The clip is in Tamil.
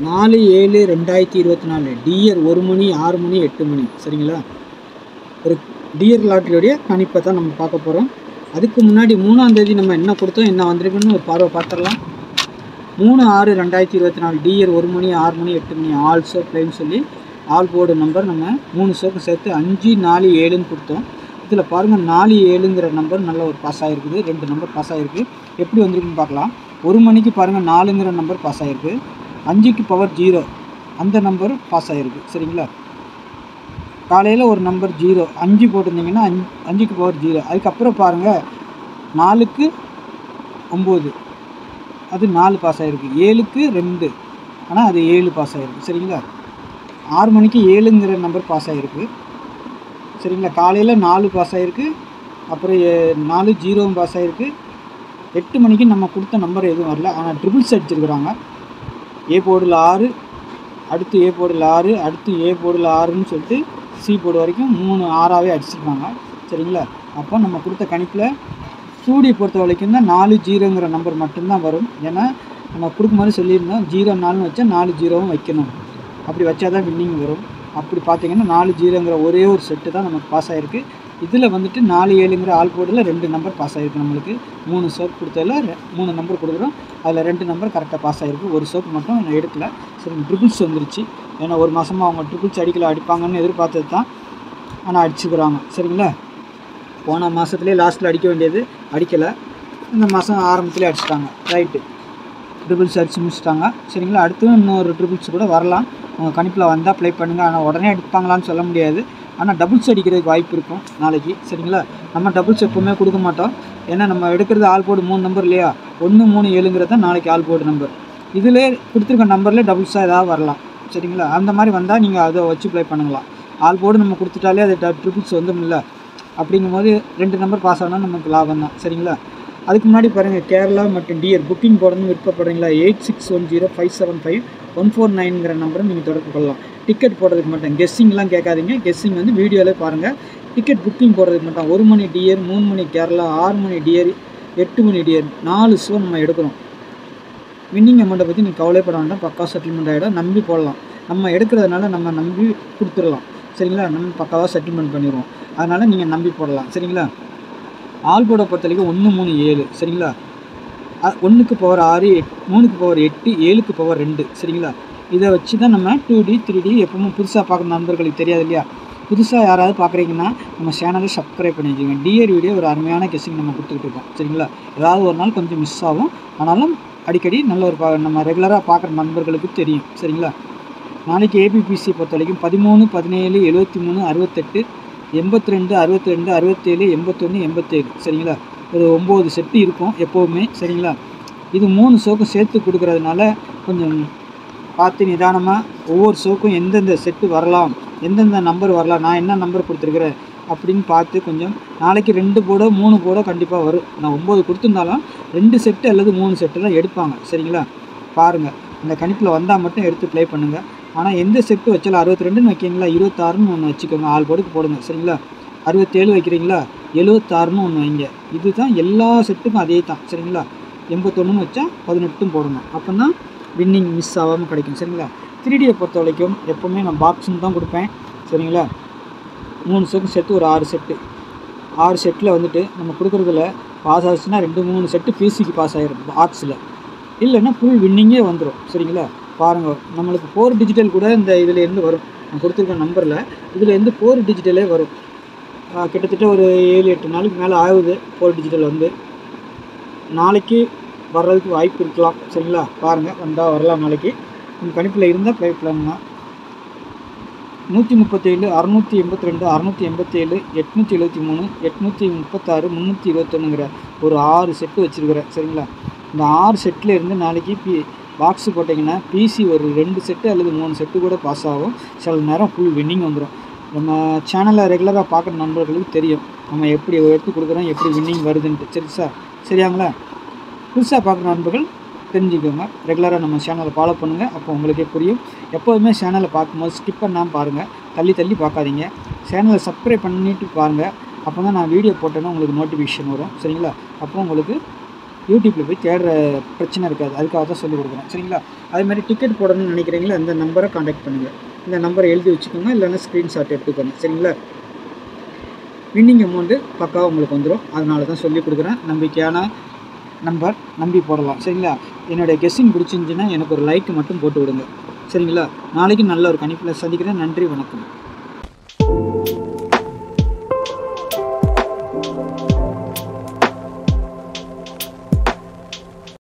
4/7/2024 டியர் 1 மணி 6 மணி 8 மணி சரிங்களா. ஒரு டியர் லாட்ரியோடைய கணிப்பை தான் நம்ம பார்க்க போகிறோம். அதுக்கு முன்னாடி 3ஆம் தேதி நம்ம என்ன கொடுத்தோம், என்ன வந்திருக்குன்னு ஒரு பார்வை பார்த்துடலாம். 3/6/2024 டியர் 1 மணி 6 மணி 8 மணி ஆல் ஷோ பிளேன்னு சொல்லி ஆல் போர்டு நம்பர் நம்ம 3 ஷோக்கு சேர்த்து 5 4 7ன்னு கொடுத்தோம். இதில் பாருங்கள் 4 7ங்கிற நம்பர் நல்ல ஒரு பாஸ் ஆகிருக்குது. 2 நம்பர் பாஸ் ஆகிருக்கு. எப்படி வந்திருக்குன்னு பார்க்கலாம். 1 மணிக்கு பாருங்கள் 4ங்கிற நம்பர் பாஸ் ஆகிருக்கு. 5க்கு பவர் 0 அந்த நம்பர் பாஸ் ஆகிருக்கு சரிங்களா. காலையில் ஒரு நம்பர் 0 5 போட்டிருந்தீங்கன்னா 5க்கு பவர் 0. அதுக்கப்புறம் பாருங்கள் 4க்கு 9 அது 4 பாஸ் ஆகிருக்கு. 7க்கு 2 ஆனால் அது 7 பாஸ் ஆகிருக்கு சரிங்களா. 6 மணிக்கு 7ங்கிற நம்பர் பாஸ் ஆகிருக்கு சரிங்களா. காலையில் 4 பாஸ் ஆகிருக்கு. அப்புறம் 4 0 பாஸ் ஆகிருக்கு. 8 மணிக்கு நம்ம கொடுத்த நம்பர் எதுவும் வரல, ஆனால் ட்ரிபிள்ஸ் அடிச்சிருக்கிறாங்க. ஏ போர்டில் 6, அடுத்து ஏ போர்டில் 6, அடுத்து ஏ போர்டில் 6ன்னு சொல்லிட்டு சி போர்டு வரைக்கும் 3 6ஆகவே அடிச்சிருக்காங்க சரிங்களா. அப்போ நம்ம கொடுத்த கணிப்பில் சூடியை பொறுத்த வரைக்கும் தான் 4 0ங்கிற நம்பர் மட்டும்தான் வரும். ஏன்னா நம்ம கொடுக்கும்போது சொல்லியிருந்தோம் 0 4ன்னு வச்சா 4 0வும் வைக்கணும், அப்படி வச்சா தான் வின்னிங் வரும். அப்படி பார்த்தீங்கன்னா 4 0ங்கிற ஒரே ஒரு செட்டு தான் நமக்கு பாஸ் ஆகிருக்கு. இதில் வந்துட்டு 4 7ங்கிற ஆல் போர்டில் 2 நம்பர் பாஸ் ஆகிருக்கு. நம்மளுக்கு 3 சோப் கொடுத்ததில் 3 நம்பர் கொடுக்குறோம். அதில் 2 நம்பர் கரெக்டாக பாஸ் ஆகிருக்கு. ஒரு சோப் மட்டும் நான் எடுக்கல. சரி, ட்ரிபிள்ஸ் வந்துருச்சு. ஏன்னா ஒரு மாதமாக அவங்க ட்ரிபிள்ஸ் அடிப்பாங்கன்னு எதிர்பார்த்தது தான், ஆனால் அடிச்சுக்கிறாங்க சரிங்களா. போன மாதத்துலேயே லாஸ்ட்டில் அடிக்க வேண்டியது அடிக்கலை, இந்த மாதம் ஆரம்பத்துலேயே அடிச்சிட்டாங்க. ரைட்டு, ட்ரிபிள்ஸ் அடித்து முடிச்சிட்டாங்க சரிங்களா. அடுத்து இன்னொரு ட்ரிபிள்ஸ் கூட வரலாம். உங்கள் கணிப்பில் வந்தால் ப்ளே பண்ணுங்கள். ஆனால் உடனே அடிப்பாங்களான்னு சொல்ல முடியாது. ஆனால் டபுள்ஸ் அடிக்கிறதுக்கு வாய்ப்பு இருக்கும் நாளைக்கு சரிங்களா. நம்ம டபுள்ஸ் எப்போவுமே கொடுக்க மாட்டோம். ஏன்னா நம்ம எடுக்கிறது ஆல் போர்டு 3 நம்பர் இல்லையா. 1 3 7ங்கிறது தான் நாளைக்கு ஆல் போர்டு நம்பர். இதில் கொடுத்துருக்க நம்பரில் டபுள்ஸாக ஏதாவது வரலாம் சரிங்களா. அந்த மாதிரி வந்தால் நீங்கள் அதை வச்சு ப்ளே பண்ணுங்களாம். ஆல் போர்டு நம்ம கொடுத்துட்டாலே அது ட்ரிபிள்ஸ் வந்துடும்ல. அப்படிங்கும்போது 2 நம்பர் பாஸ் ஆனால் நமக்கு லாபம் தான் சரிங்களா. அதுக்கு முன்னாடி பாருங்கள், கேரளா மற்றும் டியர் புக்கிங் போடணும்னு விருப்பப்படுறீங்களா, 8610575149ங்கிற நம்பரை நீங்கள் தொடர்பு கொள்ளலாம். டிக்கெட் போடுறதுக்கு மட்டும், கெஸ்ஸிங்லாம் கேட்காதீங்க. கெஸ்ஸிங் வந்து வீடியோவில் பாருங்கள். டிக்கெட் புக்கிங் போடுறதுக்கு மட்டும் 1 மணி டியர், 3 மணி கேரளா, 6 மணி டியர், 8 மணி டியர் 4 ஷோ நம்ம எடுக்கிறோம். வின்னிங் அமௌண்ட்டை பற்றி நீங்கள் கவலைப்பட வேண்டாம், பக்கா செட்டில்மெண்ட் ஆகிடும். நம்பி போடலாம். நம்ம எடுக்கிறதுனால நம்ம நம்பி கொடுத்துடலாம் சரிங்களா. நம்ம பக்காவாக செட்டில்மெண்ட் பண்ணிடுவோம். அதனால் நீங்கள் நம்பி போடலாம் சரிங்களா. ஆல் போர்டை பொறுத்த வரைக்கும் 1 3 7 சரிங்களா. 1க்கு பவர் 6, 3க்கு பவர் 8, 7க்கு பவர் 2 சரிங்களா. இதை வச்சு தான் நம்ம 2D 3D எப்பவும் புதுசாக பார்க்குற நண்பர்களுக்கு தெரியாது இல்லையா. புதுசாக யாராவது பார்க்குறீங்கன்னா நம்ம சேனலை சப்ஸ்கிரைப் பண்ணி வச்சுக்கோங்க. டிஆர் வீடியோ ஒரு அருமையான கெஸ்ஸிங் நம்ம கொடுத்துக்கிட்டு இருக்கோம் சரிங்களா. ஏதாவது ஒரு நாள் கொஞ்சம் மிஸ் ஆகும், ஆனாலும் அடிக்கடி நல்ல ஒரு நம்ம ரெகுலராக பார்க்குற நண்பர்களுக்கு தெரியும் சரிங்களா. நாளைக்கு ஏபிபிசி பொறுத்த வரைக்கும் 13 17 73 68 82 62 67 81 87 சரிங்களா. ஒரு 9 செட்டு இருக்கும் எப்போவுமே சரிங்களா. இது 3 ஷோக்கும் சேர்த்து கொடுக்குறதுனால கொஞ்சம் பார்த்து நிதானமாக ஒவ்வொரு ஷோக்கும் எந்தெந்த செட்டு வரலாம், எந்தெந்த நம்பர் வரலாம், நான் என்ன நம்பர் கொடுத்துருக்குறேன் அப்படின்னு பார்த்து கொஞ்சம் நாளைக்கு 2 போர்டோ 3 போர்டோ கண்டிப்பாக வரும். நான் 9 கொடுத்துருந்தாலும் 2 செட்டு அல்லது 3 செட்டு தான் எடுப்பாங்க சரிங்களா. பாருங்கள், இந்த கணிப்பில் வந்தால் மட்டும் எடுத்து ப்ளே பண்ணுங்கள். ஆனால் எந்த செட்டு வச்சாலும் 62ன்னு வைக்கிங்களா, 26ன்னு ஒன்று வச்சுக்கோங்க. ஆல் போர்டுக்கு போடுங்க சரிங்களா. 67 வைக்கிறீங்களா, 76ன்னு ஒன்று வைங்க. இதுதான் எல்லா செட்டுக்கும் அதே தான் சரிங்களா. 81ன்னு வச்சா 18ம் போடணும். அப்போ தான் வின்னிங் மிஸ் ஆகாமல் கிடைக்கும் சரிங்களா. 3Dயை பொறுத்த வரைக்கும் எப்போவுமே நான் பாக்ஸுன்னு தான் கொடுப்பேன் சரிங்களா. 3 ஷோக்கும் சேர்த்து ஒரு 6 செட்டு. 6 செட்டில் வந்துட்டு நம்ம கொடுக்குறதுல பாஸ் ஆச்சுன்னா 2 3 செட்டு பிசிக்கு பாஸ் ஆகிடும் பாக்ஸில், இல்லைன்னா ஃபுல் வின்னிங்கே வந்துடும் சரிங்களா. பாருங்கள், நம்மளுக்கு 4 டிஜிட்டல் கூட இந்த இதிலேருந்து வரும். நான் கொடுத்துருக்க நம்பரில் இதிலேருந்து 4 டிஜிட்டலே வரும். கிட்டத்தட்ட ஒரு 7-8 நாளுக்கு மேலே ஆகுது 4 டிஜிட்டல் வந்து. நாளைக்கு வர்றதுக்கு வாய்ப்பு இருக்கலாம் சரிங்களா. பாருங்கள், வந்தால் வரலாம். நாளைக்கு உங்கள் கணிப்பில் இருந்தால் ப்ளே பண்ணுங்க. 137 682 687 873 836 321ங்கிற ஒரு 6 செட்டு வச்சுருக்கிறேன் சரிங்களா. இந்த 6 செட்டில் இருந்து நாளைக்கு பாக்ஸு போட்டிங்கன்னா பிசி ஒரு 2 செட்டு அல்லது 3 செட்டு கூட பாஸ் ஆகும். சில நேரம் ஃபுல் வின்னிங் வந்துடும். நம்ம சேனலை ரெகுலராக பார்க்குற நண்பர்களுக்கு தெரியும் நம்ம எப்படி எடுத்து கொடுக்குறோம், எப்படி வின்னிங் வருதுன்ட்டு. சரி சார், சரியாங்களா. புதுசாக பார்க்குற நண்பர்கள் தெரிஞ்சுக்கோங்க. ரெகுலராக நம்ம சேனலை ஃபாலோ பண்ணுங்கள், அப்போ உங்களுக்கே புரியும். எப்போதுமே சேனலை பார்க்கும்போது ஸ்கிப் பண்ணாமல் பாருங்கள், தள்ளி தள்ளி பார்க்காதீங்க. சேனலை சப்ஸ்கிரைப் பண்ணிவிட்டு பாருங்கள். அப்போ தான் நான் வீடியோ போட்டேன்னா உங்களுக்கு நோட்டிஃபிகேஷன் வரும் சரிங்களா. அப்போ உங்களுக்கு யூடியூப்பில் போய் தேடுற பிரச்சனை இருக்காது. அதுக்காக தான் சொல்லிக் கொடுக்குறேன். சரிங்களா? அதேமாதிரி டிக்கெட் போடணும்னு நினைக்கிறீங்களா, இந்த நம்பரை காண்டாக்ட் பண்ணுங்கள். இந்த நம்பரை எழுதி வச்சுக்கோங்க, இல்லைன்னா ஸ்க்ரீன்ஷாட் எடுத்துக்கோங்க. சரிங்களா? வின்னிங் அமௌண்ட்டு பக்காவாக உங்களுக்கு வந்துடும். அதனால தான் சொல்லிக் கொடுக்குறேன். நம்பிக்கையான நம்பர், நம்பி போடலாம். சரிங்களா? என்னுடைய கெஸ்ஸிங் பிடிச்சிருந்துச்சின்னா எனக்கு ஒரு லைக் மட்டும் போட்டு விடுங்க. சரிங்களா? நாளைக்கு நல்ல ஒரு கணிப்பில் சந்திக்கிறேன். நன்றி, வணக்கம்.